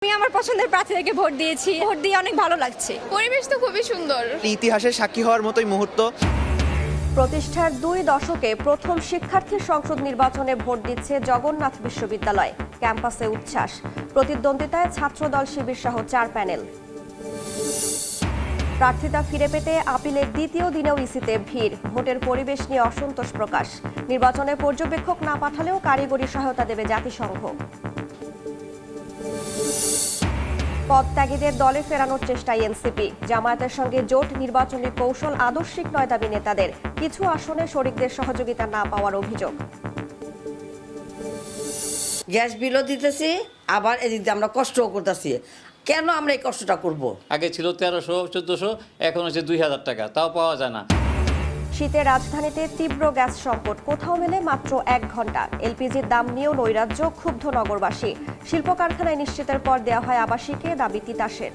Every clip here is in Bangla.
আমি আমার পছন্দের প্রার্থীকে ভোট দিয়েছি, ভোট দিয়ে অনেক ভালো লাগছে। পরিবেশ তো খুবই সুন্দর, ইতিহাসের সাক্ষী হওয়ার মতোই মুহূর্ত। প্রতিষ্ঠার 2 দশকে প্রথম শিক্ষার্থী সংসদ নির্বাচনে ভোট দিচ্ছে জগন্নাথ বিশ্ববিদ্যালয়। ক্যাম্পাসে উচ্ছ্বাস, প্রতিদ্বন্দ্বিতায় ছাত্রদল শিবির সহ 4 প্যানেল। প্রার্থিতা ফিরে পেতে আপিলের দ্বিতীয় দিনেও ইসিতে ভিড়, ভোটের পরিবেশ নিয়ে অসন্তোষ প্রকাশ। নির্বাচনে পর্যবেক্ষক না পাঠালেও কারিগরি সহায়তা দেবে জাতিসংঘ। পদত্যাগীদের দলে ফেরানোর চেষ্টায় এনসিপি, জামায়াতের সঙ্গে জোট নির্বাচনী কৌশল আদর্শিক নয় দাবি নেতাদের। কিছু আসনে শরিকদের সহযোগিতা না পাওয়ার অভিযোগ। গ্যাস বিলও দিতেছি, আবার এদিক দিয়ে আমরা কষ্টও করতেছি। কেন আমরা এই কষ্টটা করব? আগে ছিল 1300-1400, এখন হচ্ছে 2000 টাকা, তাও পাওয়া যায় না। শীতে রাজধানীতে তীব্র গ্যাস সংকট, কোথাও মেলে মাত্র 1 ঘন্টা। এলপিজির দাম নিয়েও নৈরাজ্য, ক্ষুব্ধ নগরবাসী। শিল্প কারখানায় নিশ্চিতের পর দেওয়া হয় আবাসিকে, দাবি তিতাসের।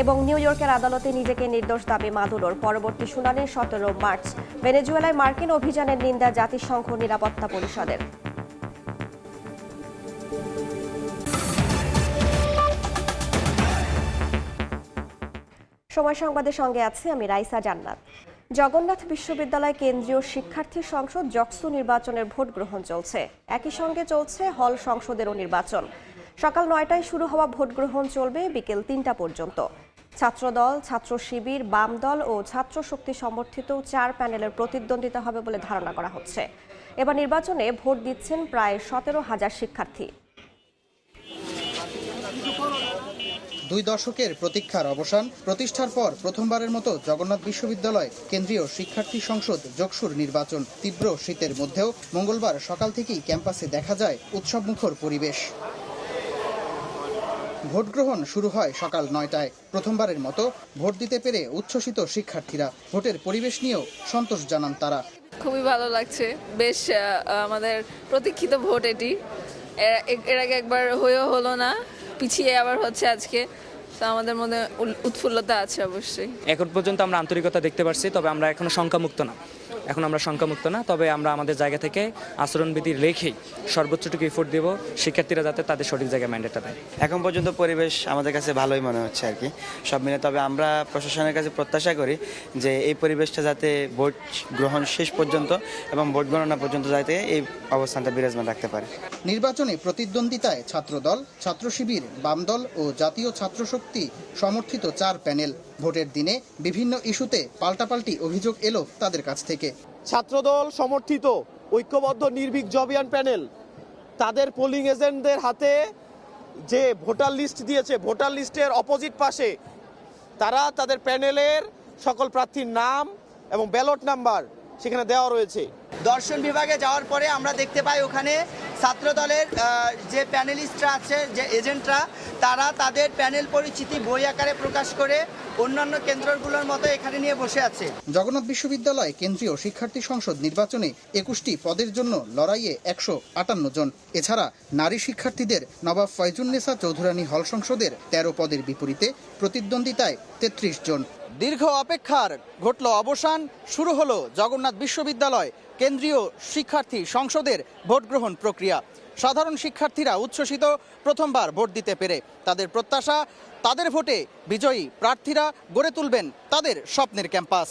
এবং নিউ ইয়র্কের আদালতে নিজেকে নির্দোষ দাবি মাদুরোর, পরবর্তী শুনানি 17 মার্চ। ভেনেজুয়েলায় মার্কিন অভিযানের নিন্দা জাতিসংঘ নিরাপত্তা পরিষদের। সময় সংবাদের সঙ্গে আছি আমি রাইসা জান্নাত। জগন্নাথ বিশ্ববিদ্যালয় কেন্দ্রীয় শিক্ষার্থী সংসদ জকসু নির্বাচনের ভোট গ্রহণ চলছে। একই সঙ্গে চলছে হল সংসদেরও নির্বাচন। সকাল 9টায় শুরু হওয়া ভোট গ্রহণ চলবে বিকেল 3টা পর্যন্ত। ছাত্রদল, ছাত্র শিবির, বাম দল ও ছাত্র শক্তি সমর্থিত 4 প্যানেলের প্রতিদ্বন্দ্বিতা হবে বলে ধারণা করা হচ্ছে। এবার নির্বাচনে ভোট দিচ্ছেন প্রায় 17,000 শিক্ষার্থী। 2 দশকের প্রতীক্ষার অবসান, প্রতিষ্ঠার পর প্রথমবারের মতো জগন্নাথ বিশ্ববিদ্যালয় কেন্দ্রীয় শিক্ষার্থী সংসদ জকসুর নির্বাচন। তীব্র শীতের মধ্যেও মঙ্গলবার সকাল থেকেই ক্যাম্পাসে দেখা যায় উৎসবমুখর পরিবেশ। ভোট গ্রহণ শুরু হয় সকাল 9টায়। প্রথমবারের মতো ভোট দিতে পেরে উচ্ছ্বসিত শিক্ষার্থীরা। ভোটের পরিবেশ নিয়েও সন্তোষ জানান তারা। খুবই ভালো লাগছে। বেশ আমাদের প্রতীক্ষিত ভোট এটি। এর আগে একবার হয়েও হলো না, পিছিয়ে আবার হচ্ছে আজকে। তো আমাদের মধ্যে উৎফুল্লতা আছে অবশ্যই। এখন পর্যন্ত আমরা আন্তরিকতা দেখতে পাচ্ছি, তবে আমরা এখনো শঙ্কামুক্ত না। তবে আমরা আমাদের জায়গা থেকে আচরণবিধি রেখেই সর্বোচ্চটুকু এফোর্ট দেব শিক্ষার্থীরা যাতে তাদের সঠিক জায়গায় ম্যান্ডেটটা দেয়। এখন পর্যন্ত পরিবেশ আমাদের কাছে ভালোই মনে হচ্ছে আর কি সব মিলে। তবে আমরা প্রশাসনের কাছে প্রত্যাশা করি যে এই পরিবেশটা যাতে ভোট গ্রহণ শেষ পর্যন্ত এবং ভোট গণনা পর্যন্ত যাতে এই অবস্থানটা বিরাজমান রাখতে পারে। নির্বাচনে প্রতিদ্বন্দ্বিতায় ছাত্রদল, ছাত্র শিবির, বাম দল ও জাতীয় ছাত্র শক্তি সমর্থিত 4 প্যানেল। ভোটের দিনে বিভিন্ন ইস্যুতে পাল্টাপাল্টি অভিযোগ এলো তাদের কাছ থেকে। ছাত্রদল সমর্থিত ঐক্যবদ্ধ নির্ভীক জবিয়ান প্যানেল তাদের পোলিং এজেন্টদের হাতে যে ভোটার লিস্ট দিয়েছে, ভোটার লিস্টের অপোজিট পাশে তারা তাদের প্যানেলের সকল প্রার্থীর নাম এবং ব্যালট নাম্বার সেখানে দেওয়া রয়েছে। দর্শন বিভাগে যাওয়ার পরে আমরা দেখতে পাই ওখানে ছাত্র দলের যে প্যানেলিস্টরা আছে, যে এজেন্টরা, তারা তাদের প্যানেল পরিচিতি বই আকারে প্রকাশ করে অন্যান্য কেন্দ্রগুলোর মতো এখানে নিয়ে বসে আছে। জগন্নাথ বিশ্ববিদ্যালয় কেন্দ্রীয় শিক্ষার্থী সংসদ নির্বাচনে 21টি পদের জন্য লড়াইয়ে 158 জন। এছাড়া নারী শিক্ষার্থীদের নবাব ফয়জুন্নেসা চৌধুরানী হল সংসদের 13 পদের বিপরীতে প্রতিদ্বন্দ্বিতায় 33 জন। দীর্ঘ অপেক্ষার ঘটল অবসান, শুরু হলো জগন্নাথ বিশ্ববিদ্যালয় কেন্দ্রীয় শিক্ষার্থী সংসদের ভোট গ্রহণ প্রক্রিয়া। সাধারণ শিক্ষার্থীরা উচ্ছ্বসিত, প্রথমবার ভোট দিতে পেরে। তাদের প্রত্যাশা, তাদের ভোটে বিজয়ী প্রার্থীরা গড়ে তুলবেন তাদের স্বপ্নের ক্যাম্পাস।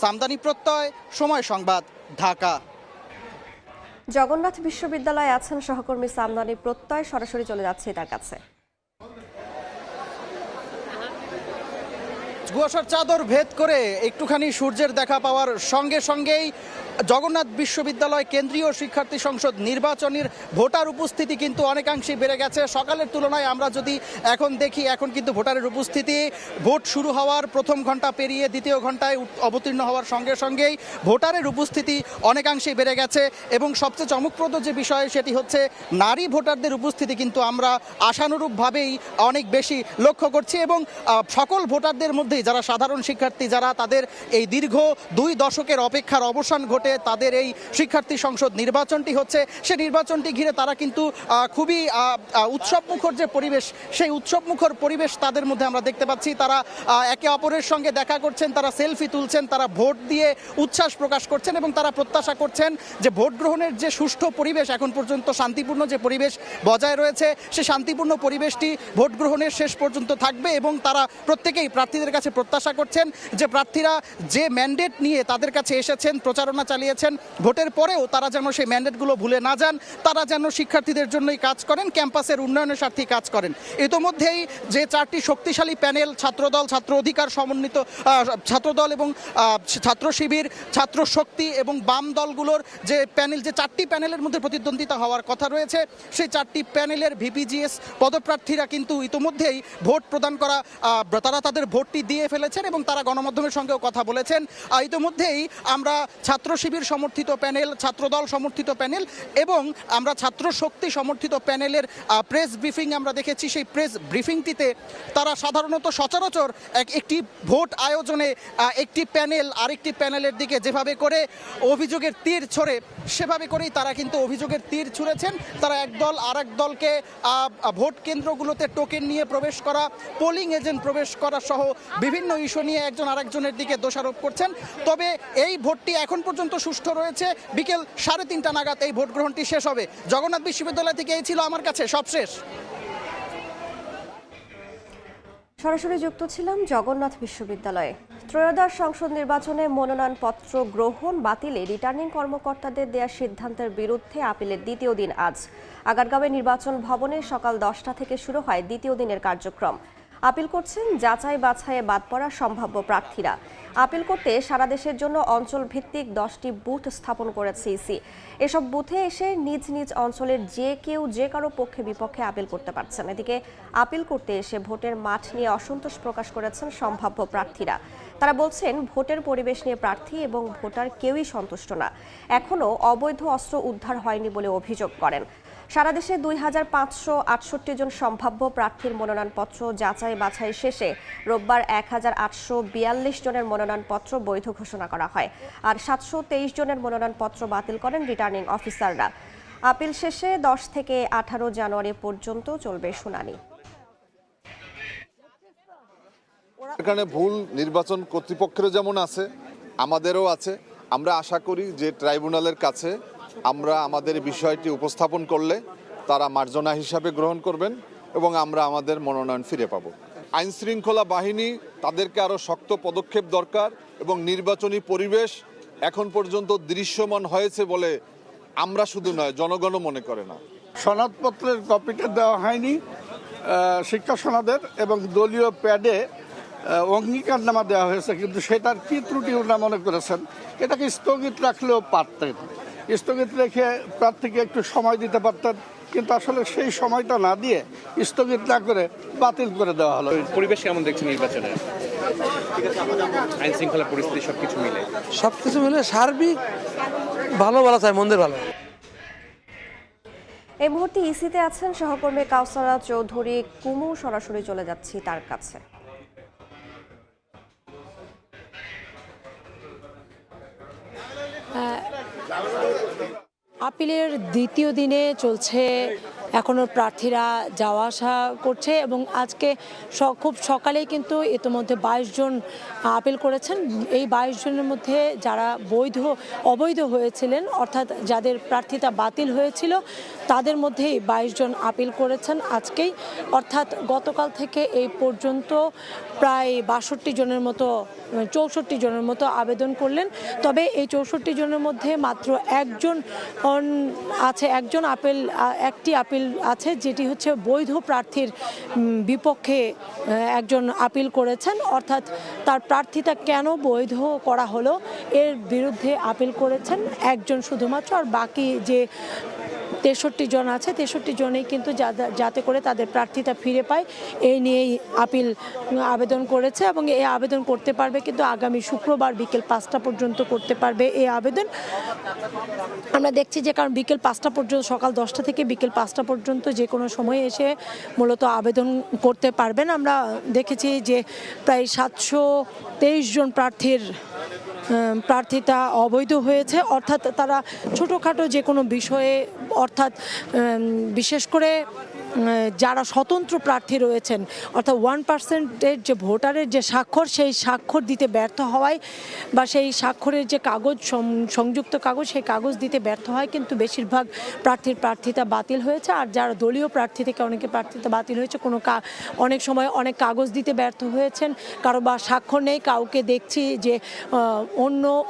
সামদানি প্রত্যয়, সময় সংবাদ, ঢাকা। জগন্নাথ বিশ্ববিদ্যালয়ে আছেন সহকর্মী সামদানি প্রত্যয়, সরাসরি চলে যাচ্ছে তার কাছে। কুয়াশার চাদর ভেদ করে একটুখানি সূর্যের দেখা পাওয়ার সঙ্গে সঙ্গেই জগন্নাথ বিশ্ববিদ্যালয় কেন্দ্রীয় শিক্ষার্থী সংসদ নির্বাচনের ভোটার উপস্থিতি কিন্তু অনেকাংশেই বেড়ে গেছে। সকালের তুলনায় আমরা যদি এখন দেখি, এখন কিন্তু ভোটারের উপস্থিতি ভোট শুরু হওয়ার প্রথম ঘন্টা পেরিয়ে দ্বিতীয় ঘন্টায় অবতীর্ণ হওয়ার সঙ্গে সঙ্গেই ভোটারের উপস্থিতি অনেকাংশেই বেড়ে গেছে। এবং সবচেয়ে চমকপ্রদ যে বিষয় সেটি হচ্ছে নারী ভোটারদের উপস্থিতি কিন্তু আমরা আশানুরূপভাবেই অনেক বেশি লক্ষ্য করছি। এবং সকল ভোটারদের মধ্যে ইতিমধ্যেই যারা সাধারণ শিক্ষার্থী, যারা তাদের এই দীর্ঘ 2 দশকের অপেক্ষার অবসান ঘটে তাদের এই শিক্ষার্থী সংসদ নির্বাচনটি হচ্ছে, সে নির্বাচনটি ঘিরে তারা কিন্তু খুবই উৎসবমুখর যে পরিবেশ, সেই উৎসবমুখর পরিবেশ তাদের মধ্যে আমরা দেখতে পাচ্ছি। তারা একে অপরের সঙ্গে দেখা করছেন, তারা সেলফি তুলছেন, তারা ভোট দিয়ে উচ্ছ্বাস প্রকাশ করছেন এবং তারা প্রত্যাশা করছেন যে ভোট গ্রহণের যে সুষ্ঠু পরিবেশ, এখন পর্যন্ত শান্তিপূর্ণ যে পরিবেশ বজায় রয়েছে, সে শান্তিপূর্ণ পরিবেশটি ভোট গ্রহণের শেষ পর্যন্ত থাকবে। এবং তারা প্রত্যেকেই প্রার্থীদের কাছে প্রত্যাশা করছেন যে প্রার্থীরা যে ম্যান্ডেট নিয়ে তাদের কাছে এসেছেন, প্রচারণা চালিয়েছেন, ভোটের পরেও তারা যেন সেই ম্যান্ডেটগুলো ভুলে না যান, তারা যেন শিক্ষার্থীদের জন্যই কাজ করেন, ক্যাম্পাসের উন্নয়নের স্বার্থে কাজ করেন। ইতোমধ্যেই যে 4টি শক্তিশালী প্যানেল, ছাত্রদল, ছাত্র অধিকার সমন্বিত ছাত্রদল এবং ছাত্র শিবির, ছাত্র শক্তি এবং বাম দলগুলোর যে প্যানেল, যে 4টি প্যানেলের মধ্যে প্রতিদ্বন্দ্বিতা হওয়ার কথা রয়েছে, সেই 4টি প্যানেলের ভিপিজিএস পদপ্রার্থীরা কিন্তু ইতোমধ্যেই ভোট প্রদান করা, তারা তাদের ভোটটি দিয়ে ফেলেছেন এবং তারা গণমাধ্যমের সঙ্গেও কথা বলেছেন। ইতোমধ্যেই আমরা ছাত্র শিবির সমর্থিত প্যানেল, ছাত্রদল সমর্থিত প্যানেল এবং আমরা ছাত্র শক্তি সমর্থিত প্যানেলের প্রেস ব্রিফিং আমরা দেখেছি। সেই প্রেস ব্রিফিংটিতে তারা সাধারণত সচরাচর একটি ভোট আয়োজনে একটি প্যানেল আরেকটি প্যানেলের দিকে যেভাবে করে অভিযোগের তীর ছোড়ে, সেভাবে করেই তারা কিন্তু অভিযোগের তীর ছুঁড়েছেন। তারা একদল আর এক দলকে ভোট কেন্দ্রগুলোতে টোকেন নিয়ে প্রবেশ করা, পোলিং এজেন্ট প্রবেশ করা সহ বিভিন্ন ইস্যু নিয়ে একজন আরেকজনের দিকে দোষারোপ করছেন। তবে এই ভোটটি এখন পর্যন্ত সুষ্ঠু রয়েছে। বিকেল 3:30 নাগাদ এই ভোট গ্রহণটি শেষ হবে। জগন্নাথ বিশ্ববিদ্যালয় থেকে এই ছিল আমার কাছে সবশেষ। সরাসরি যুক্ত ছিলাম জগন্নাথ বিশ্ববিদ্যালয়ে। ত্রয়োদশ সংসদ নির্বাচনে মনোনয়নপত্র গ্রহণ বাতিলে রিটার্নিং কর্মকর্তাদের দেয়া সিদ্ধান্তের বিরুদ্ধে আপিলের দ্বিতীয় দিন আজ। আগারগাঁওয়ে নির্বাচন ভবনে সকাল 10টা থেকে শুরু হয় দ্বিতীয় দিনের কার্যক্রম। আপিল করছেন যাচাই বাছাইয়ে বাদ পড়া সম্ভাব্য প্রার্থীরা। আপিল করতে সারা দেশের জন্য অঞ্চল ভিত্তিক 10টি বুথ স্থাপন করেছে ইসি। এসব বুথে এসে নিজ নিজ অঞ্চলের যে কেউ যে কারো পক্ষে বিপক্ষে আপিল করতে পারছেন। এদিকে আপিল করতে এসে ভোটের মাঠ নিয়ে অসন্তোষ প্রকাশ করেছেন সম্ভাব্য প্রার্থীরা। তারা বলছেন ভোটের পরিবেশ নিয়ে প্রার্থী এবং ভোটার কেউই সন্তুষ্ট না। এখনও অবৈধ অস্ত্র উদ্ধার হয়নি বলে অভিযোগ করেন। সারা দেশে 2568 জন সম্ভাব্য প্রার্থীর মনোনয়নপত্র যাচাই বাছাই শেষে রোববার 1842 জনের মনোনয়নপত্র বৈধ ঘোষণা করা হয়। আর 723 জনের মনোনয়নপত্র বাতিল করেন রিটার্নিং অফিসাররা। আপিল শেষে 10 থেকে 18 জানুয়ারি পর্যন্ত চলবে শুনানি। এখানে ভুল নির্বাচন কর্তৃপক্ষেরও যেমন আছে, আমাদেরও আছে। আমরা আশা করি যে ট্রাইব্যুনালের কাছে আমরা আমাদের বিষয়টি উপস্থাপন করলে তারা মার্জনা হিসাবে গ্রহণ করবেন এবং আমরা আমাদের মনোনয়ন ফিরে পাব। আইন শৃঙ্খলা বাহিনী তাদেরকে আরও শক্ত পদক্ষেপ দরকার এবং নির্বাচনী পরিবেশ এখন পর্যন্ত দৃশ্যমান হয়েছে বলে আমরা শুধু নয়, জনগণও মনে করে না। সনদপত্রের কপিটা দেওয়া হয়নি, শিক্ষা সনদের, এবং দলীয় প্যাডে অঙ্গীকারনামা দেওয়া হয়েছে, কিন্তু সেটার কি ত্রুটি ওনারা মনে করেছেন এটাকে স্থগিত রাখলেও পারতেন। স্থগিত রেখে প্রার্থীকে একটু সময় দিতে পারতেন, কিন্তু আসলে সেই সময়টা না দিয়ে স্থগিত না করে বাতিল করে দেওয়া হলো। পরিবেশ কেমন দেখছেন নির্বাচনে? আইন শৃঙ্খলা পরিস্থিতি সবকিছু মিলে সার্বিক ভালো বলা যায়, মন্দের ভালো। এই মুহূর্তে ইসিতে আছেন সহকর্মী কাউসারা চৌধুরী কুমু। সরাসরি চলে যাচ্ছি তার কাছে। আপিলের দ্বিতীয় দিনে চলছে, এখনও প্রার্থীরা যাওয়া আসা করছে এবং আজকে খুব সকালেই কিন্তু ইতিমধ্যে 22 জন আপিল করেছেন। এই 22 জনের মধ্যে যারা অবৈধ হয়েছিলেন, অর্থাৎ যাদের প্রার্থিতা বাতিল হয়েছিল, তাদের মধ্যেই 22 জন আপিল করেছেন আজকেই। অর্থাৎ গতকাল থেকে এই পর্যন্ত প্রায় 62 জনের মতো 64 জনের মতো আবেদন করলেন। তবে এই 64 জনের মধ্যে মাত্র একজন আছে, একটি আপিল আছে, যেটি হচ্ছে বৈধ প্রার্থীর বিপক্ষে একজন আপিল করেছেন। অর্থাৎ তার প্রার্থিতা কেন বৈধ করা হলো এর বিরুদ্ধে আপিল করেছেন একজন শুধুমাত্র। আর বাকি যে 63 জন আছে, 63 জনেই কিন্তু যাতে করে তাদের প্রার্থীতা ফিরে পায় এই নিয়েই আপিল আবেদন করেছে এবং এই আবেদন করতে পারবে কিন্তু আগামী শুক্রবার বিকেল 5টা পর্যন্ত করতে পারবে এই আবেদন। আমরা দেখছি যে কারণ বিকেল 5টা পর্যন্ত, সকাল 10টা থেকে বিকেল 5টা পর্যন্ত যে কোনো সময় এসে মূলত আবেদন করতে পারবেন। আমরা দেখেছি যে প্রায় 723 জন প্রার্থিতা অবৈধ হয়েছে, অর্থাৎ তারা ছোটোখাটো যে কোনো বিষয়ে, অর্থাৎ বিশেষ করে যারা স্বতন্ত্র প্রার্থী রয়েছেন, অর্থাৎ 1% যে ভোটারের যে স্বাক্ষর, সেই স্বাক্ষর দিতে ব্যর্থ হওয়ায় বা সেই স্বাক্ষরের যে কাগজ, সংযুক্ত কাগজ, সেই কাগজ দিতে ব্যর্থ হয় কিন্তু বেশিরভাগ প্রার্থিতা বাতিল হয়েছে। আর যারা দলীয় প্রার্থী থেকে অনেকে প্রার্থিতা বাতিল হয়েছে, অনেক সময় অনেক কাগজ দিতে ব্যর্থ হয়েছেন, কারো বা স্বাক্ষর নেই, কাউকে দেখছি যে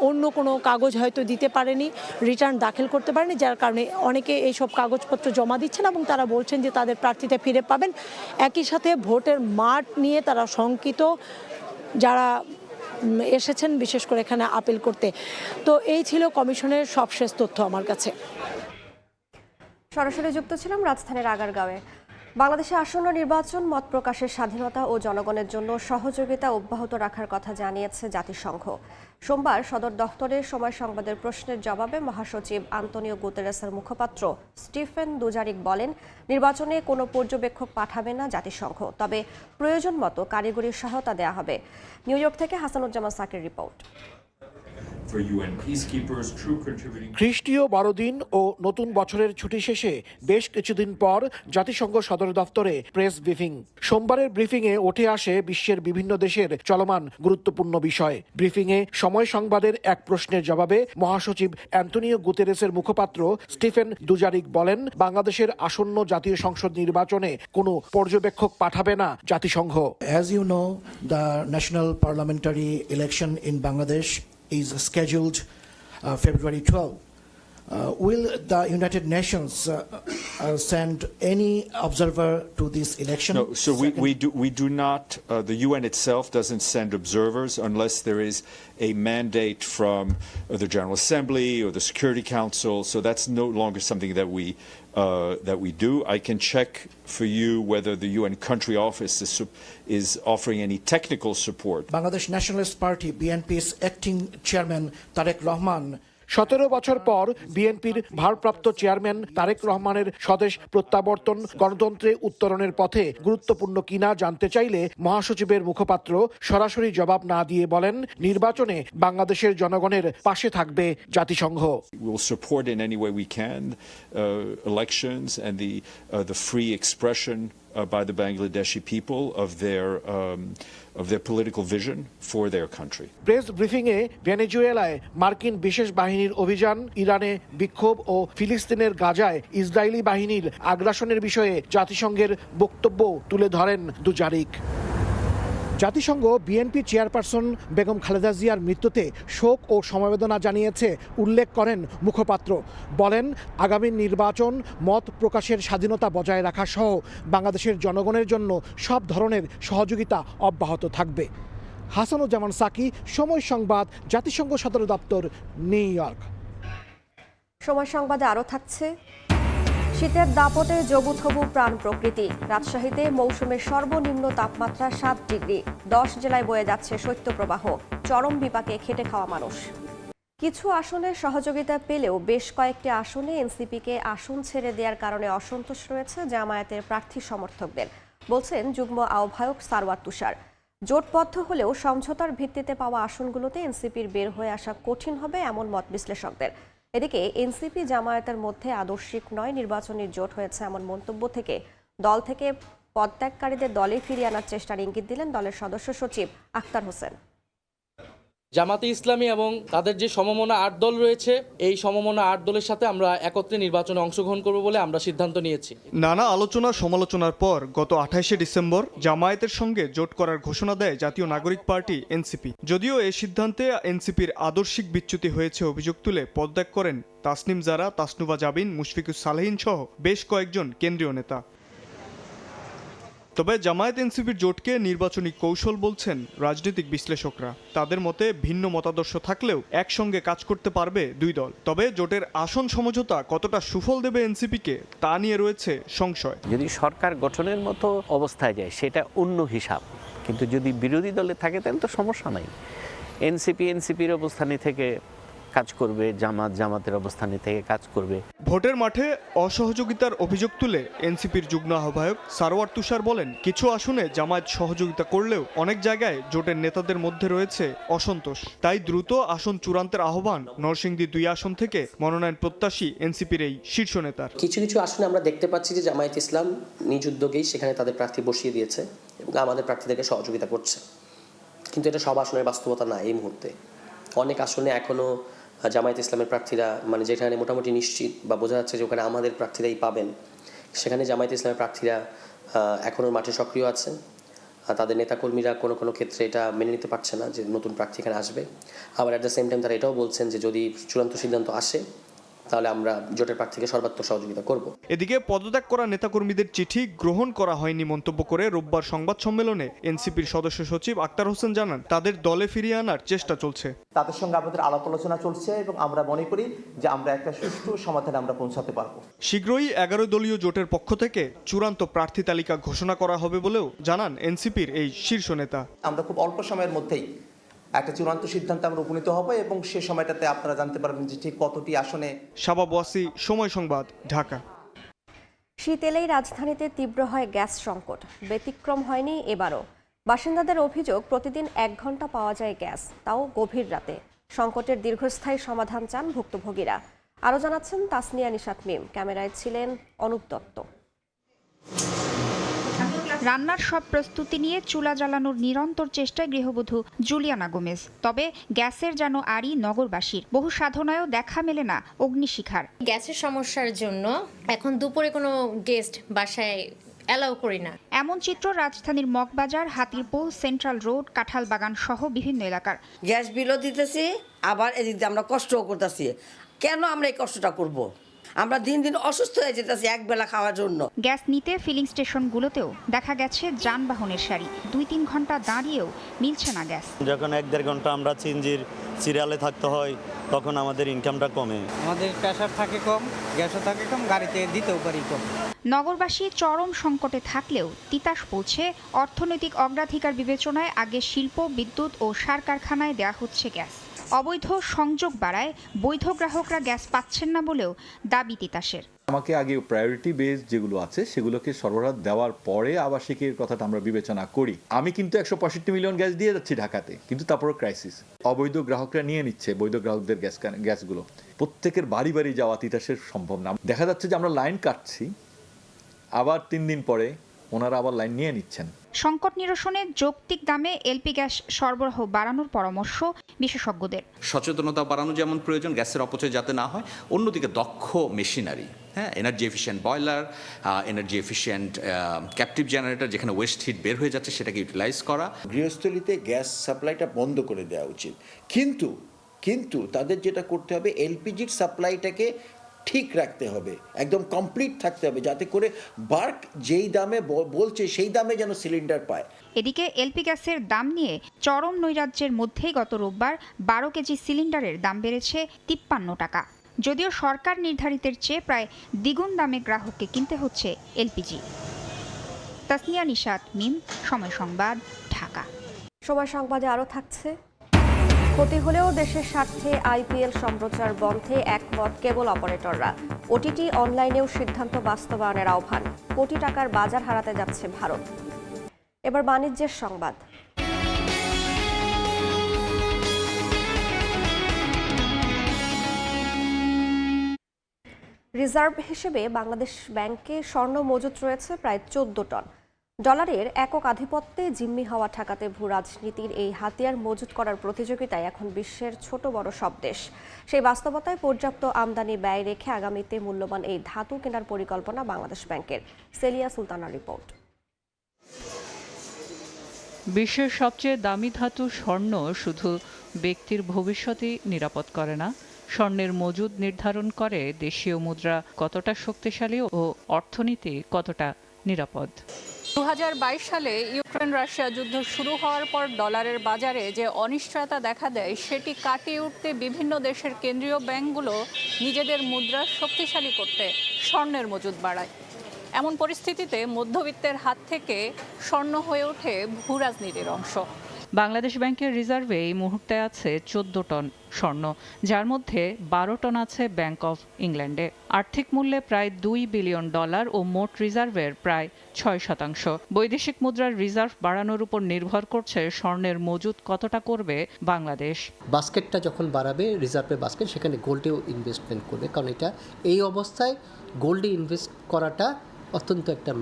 অন্য কোনো কাগজ হয়তো দিতে পারেনি, রিটার্ন দাখিল করতে পারেনি, যার কারণে অনেকে এইসব কাগজপত্র জমা দিচ্ছেন এবং তারা বলছেন যে তাদের প্রার্থীতা ফিরে পাবেন। একই সাথে ভোটের মাঠ নিয়ে তারা শঙ্কিত, যারা এসেছেন বিশেষ করে এখানে আপিল করতে। তো এই ছিল কমিশনের সবশেষ তথ্য আমার কাছে। সরাসরি যুক্ত ছিলাম রাজধানীর আগারগাঁওয়ে। বাংলাদেশে আসন্ন নির্বাচন মত প্রকাশের স্বাধীনতা ও জনগণের জন্য সহযোগিতা অব্যাহত রাখার কথা জানিয়েছে জাতিসংঘ। সোমবার সদর দফতরে সময় সংবাদের প্রশ্নের জবাবে মহাসচিব আন্তোনিও গুতেরেসের মুখপাত্র স্টিফেন দুজারিক বলেন, নির্বাচনে কোনো পর্যবেক্ষক পাঠাবে না জাতিসংঘ, তবে প্রয়োজন মতো কারিগরি সহায়তা দেওয়া হবে। নিউ ইয়র্ক থেকে হাসানুজ্জামান সাকির রিপোর্ট। খ্রিস্টীয় বড়দিন ও নতুন বছরের ছুটি শেষে বেশ কিছুদিন পর জাতিসংঘ সদর দফতরে প্রেস ব্রিফিং। সোমবারের ব্রিফিংয়ে উঠে আসে বিশ্বের বিভিন্ন দেশের চলমান গুরুত্বপূর্ণ বিষয়। ব্রিফিংয়ে সময় সংবাদের এক প্রশ্নের জবাবে মহাসচিব অ্যান্তোনিও গুতেরেসের মুখপাত্র স্টিফেন দুজারিক বলেন, বাংলাদেশের আসন্ন জাতীয় সংসদ নির্বাচনে কোনো পর্যবেক্ষক পাঠাবে না জাতিসংঘ। As you know, the national parliamentary election in Bangladesh is scheduled February 12. Will the United Nations send any observer to this election? No, so we do not, the UN itself doesn't send observers unless there is a mandate from the General Assembly or the Security Council, so that's no longer something that we do. I can check for you whether the UN country office is offering any technical support. Bangladesh Nationalist Party, BNP's acting chairman Tarek Rahman 17 বছর পর বিএনপির ভারপ্রাপ্ত চেয়ারম্যান তারেক রহমানের স্বদেশ প্রত্যাবর্তন গণতন্ত্রে উত্তরণের পথে গুরুত্বপূর্ণ কিনা জানতে চাইলে মহাসচিবের মুখপাত্র সরাসরি জবাব না দিয়ে বলেন, নির্বাচনে বাংলাদেশের জনগণের পাশে থাকবে জাতিসংঘ। We will support in any way we can elections and the free expression by the Bangladeshi people of their political vision for their country. Press ব্রিফিংয়ে ভেনেজুয়েলায় মার্কিন বিশেষ বাহিনীর অভিযান, ইরানে বিক্ষোভ ও ফিলিস্তিনের গাজায় ইসরায়েলি বাহিনীর আগ্রাসনের বিষয়ে জাতিসংঘের বক্তব্য তুলে ধরেন দুজারিক। জাতিসংঘ বিএনপি চেয়ারপারসন বেগম খালেদা জিয়ার মৃত্যুতে শোক ও সমবেদনা জানিয়েছে উল্লেখ করেন মুখপাত্র। বলেন, আগামী নির্বাচন মত প্রকাশের স্বাধীনতা বজায় রাখা সহ বাংলাদেশের জনগণের জন্য সব ধরনের সহযোগিতা অব্যাহত থাকবে। হাসানুজ্জামান সাকি, সময় সংবাদ, জাতিসংঘ সদর দপ্তর, নিউ ইয়র্ক। সময় সংবাদে আরও থাকছে, শীতের দাপটে জবুথবু প্রাণ প্রকৃতি। রাজশাহীতে মৌসুমের সর্বনিম্ন তাপমাত্রা 7 ডিগ্রি। 10 জেলায় বয়ে যাচ্ছে শৈত্যপ্রবাহ। চরম বিপাকে খেটে খাওয়া মানুষ। কিছু আসনে সহযোগিতা পেলেও বেশ কয়েকটি আসনে এনসিপিকে আসন ছেড়ে দেওয়ার কারণে অসন্তোষ রয়েছে জামায়াতের প্রার্থী সমর্থকদের, বলছেন যুগ্ম আহ্বায়ক সারওয়ার তুষার। জোটবদ্ধ হলেও সমঝোতার ভিত্তিতে পাওয়া আসনগুলোতে এনসিপির বের হয়ে আসা কঠিন হবে এমন মত বিশ্লেষকদের। এদিকে এনসিপি জামায়াতের মধ্যে আদর্শিক নয় নির্বাচনী জোট হয়েছে এমন মন্তব্য থেকে দল থেকে পদত্যাগকারীদের দলে ফিরিয়ে আনার চেষ্টার ইঙ্গিত দিলেন দলের সদস্য সচিব আখতার হোসেন। জামাতে ইসলামী এবং তাদের যে সমমনা 8 দল রয়েছে, এই সমমনা 8 দলের সাথে আমরা একত্রে নির্বাচনে অংশগ্রহণ করব বলে আমরা সিদ্ধান্ত নিয়েছি। নানা আলোচনা সমালোচনার পর গত 28শে ডিসেম্বর জামায়াতের সঙ্গে জোট করার ঘোষণা দেয় জাতীয় নাগরিক পার্টি এনসিপি। যদিও এই সিদ্ধান্তে এনসিপির আদর্শিক বিচ্যুতি হয়েছে অভিযোগ তুলে পদত্যাগ করেন তাসনিম জারা, তাসনুবা জাবিন, মুশফিকুস সালেহিন সহ বেশ কয়েকজন কেন্দ্রীয় নেতা। তবে জামায়াত এনসিপির জোটকে নির্বাচনী কৌশল বলছেন রাজনৈতিক বিশ্লেষকরা। তাদের মতে ভিন্ন মতাদর্শ থাকলেও একসঙ্গে কাজ করতে পারবে দুই দল। তবে জোটের আসন সমঝোতা কতটা সুফল দেবে এনসিপিকে তা নিয়ে রয়েছে সংশয়। যদি সরকার গঠনের মতো অবস্থায় যায় সেটা অন্য হিসাব, কিন্তু যদি বিরোধী দলে থাকে তাহলে তো সমস্যা নাই। এনসিপির অবস্থানে থেকে কাজ করবে, জামাতের অবস্থানে থেকে কাজ করবে। ভোটের মাঠে অসহযোগিতার অভিযোগ তুলে এনসিপির যুগ্ম আহ্বায়ক সারোয়ার তুষার বলেন, কিছু আসনে জামায়াত সহযোগিতা করলেও অনেক জায়গায় জোটের নেতাদের মধ্যে রয়েছে অসন্তোষ। তাই দ্রুত আসন চূড়ান্তের আহ্বান নরসিংদী 2 আসন থেকে মনোনয়ন প্রত্যাশী এনসিপির এই শীর্ষ নেতার। কিছু কিছু আসনে আমরা দেখতে পাচ্ছি যে জামায়াত ইসলাম নিজ উদ্যোগেই সেখানে তাদের প্রার্থী বসিয়ে দিয়েছে এবং আমাদের প্রার্থীদেরকে সহযোগিতা করছে, কিন্তু এটা সব আসনের বাস্তবতা না। এই মুহূর্তে অনেক আসনে এখনো জামায়াত ইসলামের প্রার্থীরা মানে যেখানে মোটামুটি নিশ্চিত বা বোঝা যাচ্ছে যে ওখানে আমাদের প্রার্থীরাই পাবেন, সেখানে জামায়াত ইসলামের প্রার্থীরা এখনও মাঠে সক্রিয় আছেন। তাদের নেতাকর্মীরা কোনো কোনো ক্ষেত্রে এটা মেনে নিতে পারছে না যে নতুন প্রার্থী এখানে আসবে। আবার অ্যাট দ্য সেম টাইম তারা এটাও বলছেন যে যদি চূড়ান্ত সিদ্ধান্ত আসে তাহলে আমরা জোটের প্রার্থীকে সর্বাত্মক সহযোগিতা করব। এদিকে পদত্যাগ করা নেতাকর্মীদের চিঠি গ্রহণ করা হয়নি মন্তব্য করে রোববার সংবাদ সম্মেলনে এনসিপির সদস্য সচিব আক্তার হোসেন জানান, তাদের দলে ফিরিয়ে আনার চেষ্টা চলছে। তাদের সঙ্গে আমাদের আলাপ আলোচনা চলছে এবং আমরা মনে করি যে আমরা একটা সুষ্ঠু সমাধানে আমরা পৌঁছাতে পারবো। শীঘ্রই 11 দলীয় জোটের পক্ষ থেকে চূড়ান্ত প্রার্থী তালিকা ঘোষণা করা হবে বলেও জানান এনসিপির এই শীর্ষ নেতা। আমরা খুব অল্প সময়ের মধ্যেই একটা চূড়ান্ত সিদ্ধান্তে আমরা উপনীত হব এবং সে সময়টাতে আপনারা জানতে পারবেন যে ঠিক কতটি আসনে। শাবাব ওয়াসি, সময় সংবাদ, ঢাকা। শীত এলেই রাজধানীতে তীব্র হয় গ্যাস সংকট। ব্যতিক্রম হয়নি এবারও। বাসিন্দাদের অভিযোগ, প্রতিদিন 1 ঘন্টা পাওয়া যায় গ্যাস, তাও গভীর রাতে। সংকটের দীর্ঘস্থায়ী সমাধান চান ভুক্তভোগীরা। আরও জানাচ্ছেন তাসনিয়া নিশাত মিম। ক্যামেরায় ছিলেন অনুপ দত্ত। রান্নার সব প্রস্তুতি নিয়ে চুলা জ্বালানোর নিরন্তর চেষ্টায় গৃহবধূ জুলিয়ানা গোমেজ। তবে গ্যাসের যেন আরই নগরবাসীর। বহু সাধনায়ও দেখা মেলে না অগ্নিশিখার। গ্যাসের সমস্যার জন্য এখন দুপুরে কোনো গেস্ট বাসায় অ্যালাউ করি না। এমন চিত্র রাজধানীর মগবাজার, হাতিরপুল, সেন্ট্রাল রোড, কাঁঠালবাগান সহ বিভিন্ন এলাকার। গ্যাস বিলও দিতেছি, আবার এদিক দিয়ে আমরা কষ্টও করতেছি। কেন আমরা এই কষ্টটা করব? আমরা দিন দিন অসুস্থ হয়ে যেতেছি একবেলা খাওয়ার জন্য। গ্যাস নিতে ফিলিং স্টেশনগুলোতেও দেখা গেছে যানবাহনের সারি। 2-3 ঘন্টা দাঁড়িয়েও মিলছে না গ্যাস। যখন 1-1.5 ঘন্টা আমরা সিএনজির সিরিয়ালে থাকতে হয় তখন আমাদের ইনকামটা কমে। আমাদের প্রেসার থাকে কম, গ্যাসও থাকে কম, গাড়িতে দিতেও পারি কম। নগরবাসী চরম সংকটে থাকলেও তিতাস পৌঁছে অর্থনৈতিক অগ্রাধিকার বিবেচনায় আগে শিল্প, বিদ্যুৎ ও সার কারখানায় দেয়া হচ্ছে গ্যাস। অবৈধ সংযোগ বাড়ায় বৈধ গ্রাহকরা গ্যাস পাচ্ছেন না বলেও দাবি তিতাসের। আমাকে আগে প্রায়োরিটি বেস যেগুলো আছে সেগুলোকে সরবরাহ দেওয়ার পরে আবাসিকের কথাটা আমরা বিবেচনা করি। আমি কিন্তু 165 মিলিয়ন গ্যাস দিয়ে যাচ্ছি ঢাকাতে, কিন্তু তারপরও ক্রাইসিস। অবৈধ গ্রাহকরা নিয়ে নিচ্ছে বৈধ গ্রাহকদের গ্যাসগুলো। প্রত্যেকের বাড়ি বাড়ি যাওয়া তিতাসের সম্ভব না। দেখা যাচ্ছে যে আমরা লাইন কাটছি, আবার 3 দিন পরে ওনারা আবার লাইন নিয়ে নিচ্ছেন। সংকট নিরসনে যৌক্তিক দামে এলপি গ্যাস সরবরাহ বাড়ানোর পরামর্শ বিশেষজ্ঞদের। সচেতনতা বাড়ানো যেমন প্রয়োজন, গ্যাসের অপচয় যাতে না হয়, অন্যদিকে দক্ষ machinery, energy efficient boiler, energy efficient captive generator, যেখানে ওয়েস্ট হিট বের হয়ে যাচ্ছে সেটাকে ইউটিলাইজ করা। গৃহস্থলীতে গ্যাস সাপ্লাইটা বন্ধ করে দেওয়া উচিত, কিন্তু তাদের যেটা করতে হবে এলপিজির সাপ্লাইটাকে ঠিক রাখতে হবে, একদম কমপ্লিট থাকতে হবে, যাতে করে বার্ক যেই দামে বলছে সেই দামে যেন সিলিন্ডার পায়। এদিকে এলপি গ্যাসের দাম নিয়ে চরম নৈরাজ্যের মধ্যেই গত রোববার 12 কেজি সিলিন্ডারের দাম বেড়েছে 53 টাকা। যদিও সরকার নির্ধারিতের চেয়ে প্রায় দ্বিগুণ দামে গ্রাহককে কিনতে হচ্ছে এলপিজি। তাসনিয়া নিশাত মিম, সময় সংবাদ, ঢাকা। সময় সংবাদে আরও থাকছে, ক্ষতি হলেও দেশের স্বার্থে আইপিএল সম্প্রচার বন্ধে একমত কেবল অপারেটররা। ওটিটি অনলাইনেও সিদ্ধান্ত বাস্তবায়নের আহ্বান। কোটি টাকার বাজার হারাতে যাচ্ছে ভারত। এবার বাণিজ্যের সংবাদ। রিজার্ভ হিসেবে বাংলাদেশ ব্যাংকে স্বর্ণ মজুত রয়েছে প্রায় 14 টন। ডলারের একক আধিপত্যে জিম্মি হওয়া ঠেকাতে ভূ রাজনীতির এই হাতিয়ার মজুত করার প্রতিযোগিতায় এখন বিশ্বের ছোট বড় সব দেশ। সেই বাস্তবতায় পর্যাপ্ত আমদানি ব্যয় রেখে আগামীতে মূল্যবান এই ধাতু কেনার পরিকল্পনা বাংলাদেশ ব্যাংকের। সেলিয়া সুলতানার রিপোর্ট। বিশ্বের সবচেয়ে দামি ধাতু স্বর্ণ শুধু ব্যক্তির ভবিষ্যতই নিরাপদ করে না, স্বর্ণের মজুদ নির্ধারণ করে দেশীয় মুদ্রা কতটা শক্তিশালী ও অর্থনীতি কতটা নিরাপদ। 2022 সালে ইউক্রেন রাশিয়া যুদ্ধ শুরু হওয়ার পর ডলারের বাজারে যে অনিশ্চয়তা দেখা দেয় সেটি কাটিয়ে উঠতে বিভিন্ন দেশের কেন্দ্রীয় ব্যাংকগুলো নিজেদের মুদ্রা শক্তিশালী করতে স্বর্ণের মজুদ বাড়ায়। এমন পরিস্থিতিতে মধ্যবিত্তের হাত থেকে স্বর্ণ হয়ে ওঠে ভূ রাজনীতির অংশ। বাংলাদেশ ব্যাংকের রিজার্ভে এই মুহূর্তে আছে 14 টন স্বর্ণ, যার মধ্যে 12 টন আছে ব্যাংক অফ ইংল্যান্ডে। আর্থিক মূল্যে প্রায় $2 বিলিয়ন ও মোট রিজার্ভের প্রায় 6%। বৈদেশিক মুদ্রার রিজার্ভ বাড়ানোর উপর নির্ভর করছে স্বর্ণের মজুদ কতটা করবে বাংলাদেশ। বাস্কেটটা যখন বাড়াবে, রিজার্ভের বাস্কেট, সেখানে গোল্ডেও ইনভেস্টমেন্ট করবে, কারণ এটা এই অবস্থায় গোল্ডে ইনভেস্ট করাটা অত্যন্ত একটা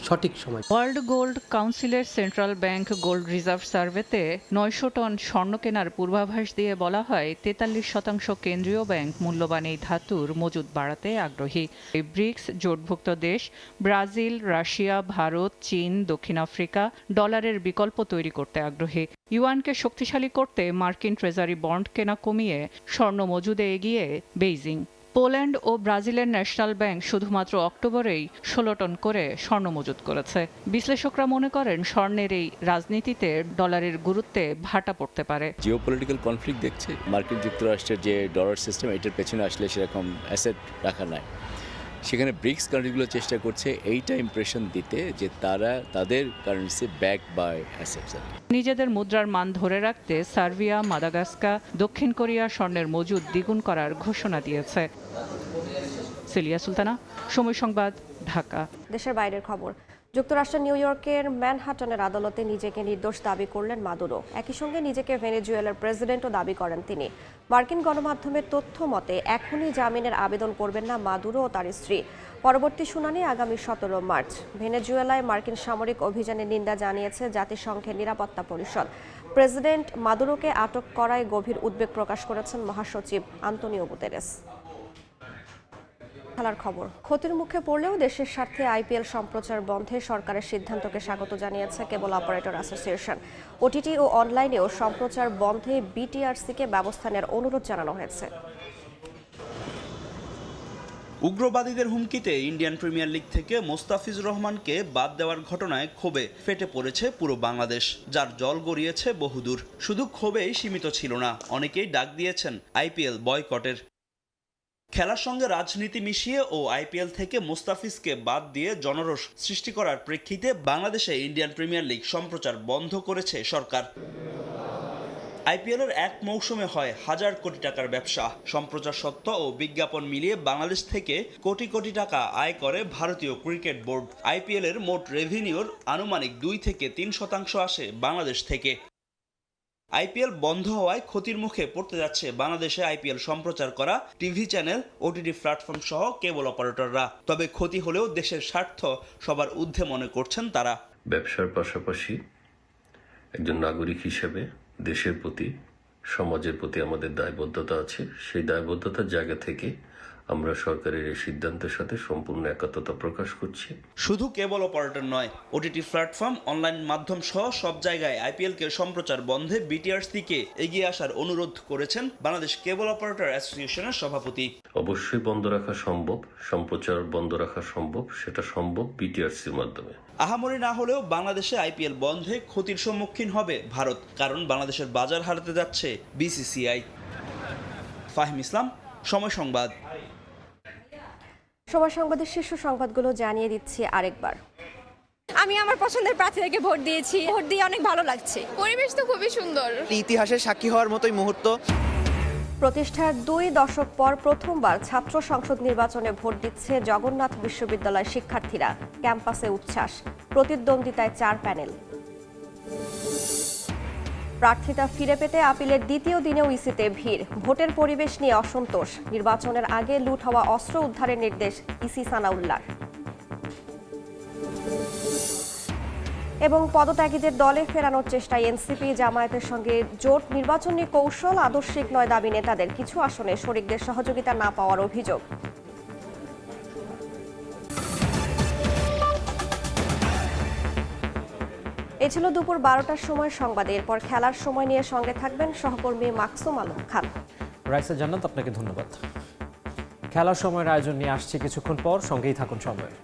সঠিক সময়। ওয়ার্ল্ড গোল্ড কাউন্সিলের সেন্ট্রাল ব্যাংক গোল্ড রিজার্ভ সার্ভেতে 900 টন স্বর্ণ কেনার পূর্বাভাস দিয়ে বলা হয় 43% কেন্দ্রীয় ব্যাংক মূল্যবান এই ধাতুর মজুদ বাড়াতে আগ্রহী। এই ব্রিক্স জোটভুক্ত দেশ ব্রাজিল, রাশিয়া, ভারত, চীন, দক্ষিণ আফ্রিকা ডলারের বিকল্প তৈরি করতে আগ্রহী। ইউয়ানকে শক্তিশালী করতে মার্কিন ট্রেজারি বন্ড কেনা কমিয়ে স্বর্ণ মজুদে এগিয়ে বেইজিং। পোল্যান্ড ও ব্রাজিলের ন্যাশনাল ব্যাংক শুধুমাত্র অক্টোবরেই 16 টন করে স্বর্ণ মজুত করেছে। বিশ্লেষকরা মনে করেন স্বর্ণের এই রাজনীতিতে ডলারের গুরুত্বে ভাটা পড়তে পারে। জিওপলিটিক্যাল কনফ্লিক্ট দেখছে, মার্কিন যুক্তরাষ্ট্রের যে ডলার সিস্টেম, এটার পেছনে আসলে সেরকম অ্যাসেট রাখা নাই। সেখানে ব্রিক্স কান্ট্রিগুলো চেষ্টা করছে এইটা ইমপ্রেশন দিতে যে তারা তাদের কারেন্সি ব্যাক বাই অ্যাসেটস। নিজেদের মুদ্রার মান ধরে রাখতে সার্বিয়া, মাদাগাস্কার, দক্ষিণ কোরিয়া স্বর্ণের মজুদ দ্বিগুণ করার ঘোষণা দিয়েছে। সিলিয়া সুলতানা, সময় সংবাদ, ঢাকা। দেশের বাইরের খবর। যুক্তরাষ্ট্রের নিউ ইয়র্কের ম্যানহাটনের আদালতে নিজেকে নির্দোষ দাবি করলেন মাদুরো। একই সঙ্গে নিজেকে ভেনেজুয়েলার প্রেসিডেন্টও দাবি করেন তিনি। মার্কিন গণমাধ্যমের তথ্য মতে এখনই জামিনের আবেদন করবেন না মাদুরো ও তার স্ত্রী। পরবর্তী শুনানি আগামী 17 মার্চ। ভেনেজুয়েলায় মার্কিন সামরিক অভিযানের নিন্দা জানিয়েছে জাতিসংঘের নিরাপত্তা পরিষদ। প্রেসিডেন্ট মাদুরোকে আটক করায় গভীর উদ্বেগ প্রকাশ করেছেন মহাসচিব আন্তোনিও গুতেরেস। খেলার খবর। ক্ষতির মুখে পড়লেও দেশের স্বার্থে আইপিএল সম্প্রচার বন্ধে সরকারের সিদ্ধান্তকে স্বাগত জানিয়েছে কেবল অপারেটর অ্যাসোসিয়েশন। ওটিটি ও অনলাইনেও সম্প্রচার বন্ধে বিটিআরসিকে ব্যবস্থা নেওয়ার অনুরোধ জানানো হয়েছে। উগ্রবাদীদের হুমকিতে ইন্ডিয়ান প্রিমিয়ার লিগ থেকে মোস্তাফিজুর রহমানকে বাদ দেওয়ার ঘটনায় ক্ষোভে ফেটে পড়েছে পুরো বাংলাদেশ, যার জল গড়িয়েছে বহুদূর। শুধু ক্ষোভেই সীমিত ছিল না, অনেকেই ডাক দিয়েছেন আইপিএল বয়কটের। খেলার সঙ্গে রাজনীতি মিশিয়ে ও আইপিএল থেকে মোস্তাফিজকে বাদ দিয়ে জনরোষ সৃষ্টি করার প্রেক্ষিতে বাংলাদেশে ইন্ডিয়ান প্রিমিয়ার লিগ সম্প্রচার বন্ধ করেছে সরকার। আইপিএলের এক মৌসুমে হয় হাজার কোটি টাকার ব্যবসা। সম্প্রচার সত্ত্ব ও বিজ্ঞাপন মিলিয়ে বাংলাদেশ থেকে কোটি কোটি টাকা আয় করে ভারতীয় ক্রিকেট বোর্ড। আইপিএলের মোট রেভিনিউর আনুমানিক 2 থেকে 3% আসে বাংলাদেশ থেকে। আইপিএল বন্ধ হওয়ায় ক্ষতির মুখে পড়তে যাচ্ছে বাংলাদেশে আইপিএল সম্প্রচার করা টিভি চ্যানেল, ওটিটি প্ল্যাটফর্ম সহ কেবল অপারেটররা। তবে ক্ষতি হলেও দেশের স্বার্থ সবার ঊর্ধ্বে মনে করছেন তারা। ব্যবসার পাশাপাশি একজন নাগরিক হিসেবে দেশের প্রতি, সমাজের প্রতি আমাদের দায়বদ্ধতা আছে। সেই দায়বদ্ধতার জায়গা থেকে আমরা সরকারের এই সিদ্ধান্তের সাথে সম্পূর্ণ একাত্মতা প্রকাশ করছি। শুধু কেবল অপারেটর নয়, ওটিটি প্ল্যাটফর্ম, অনলাইন মাধ্যম সহ সব জায়গায় আইপিএলকে সম্প্রচার বন্ধে বিটিআরসিকে এগিয়ে আসার অনুরোধ করেছেন বাংলাদেশ কেবল অপারেটর অ্যাসোসিয়েশনের সভাপতি। অবশ্যই বন্ধ রাখা সম্ভব, সম্প্রচার বন্ধ রাখা সম্ভব, সেটা সম্ভব বিটিআরসির মাধ্যমে। আহামরি না হলেও বাংলাদেশে আইপিএল বন্ধে ক্ষতির সম্মুখীন হবে ভারত, কারণ বাংলাদেশের বাজার হারাতে যাচ্ছে বিসিসিআই। ফাহিম ইসলাম, সময় সংবাদ। সময় সংবাদের শীর্ষ সংবাদগুলো জানিয়ে দিচ্ছি আরেকবার। আমি আমার পছন্দের প্রার্থীকে ভোট দিয়েছি, ভোট দিয়ে অনেক ভালো লাগছে। পরিবেশ তো খুবই সুন্দর, ইতিহাসের সাক্ষী হওয়ার মতোই মুহূর্ত। প্রতিষ্ঠার 2 দশক পর প্রথমবার ছাত্র সংসদ নির্বাচনে ভোট দিচ্ছে জগন্নাথ বিশ্ববিদ্যালয় শিক্ষার্থীরা। ক্যাম্পাসে উচ্ছ্বাস, প্রতিদ্বন্দ্বিতায় 4 প্যানেল। প্রার্থিতা ফিরে পেতে আপিলের দ্বিতীয় দিনেও ইসিতে ভিড়। ভোটের পরিবেশ নিয়ে অসন্তোষ। নির্বাচনের আগে লুট হওয়া অস্ত্র উদ্ধারের নির্দেশ ইসি সানাউল্লাহর। এবং পদত্যাগীদের দলে ফেরানোর চেষ্টায় এনসিপি জামায়াতের সঙ্গে জোট। নির্বাচনী কৌশল আদর্শিক নয় দাবি নেতাদের। কিছু আসনে শরিকদের সহযোগিতা না পাওয়ার অভিযোগ। এ ছিল দুপুর 12টার সময় সংবাদ। এরপর খেলার সময় নিয়ে সঙ্গে থাকবেন সহকর্মী মাকসুম আলম খান। রাইসা জান্নাত, আপনাকে ধন্যবাদ। খেলার সময়ের আয়োজন নিয়ে আসছে কিছুক্ষণ পর, সঙ্গেই থাকুন সময়ের।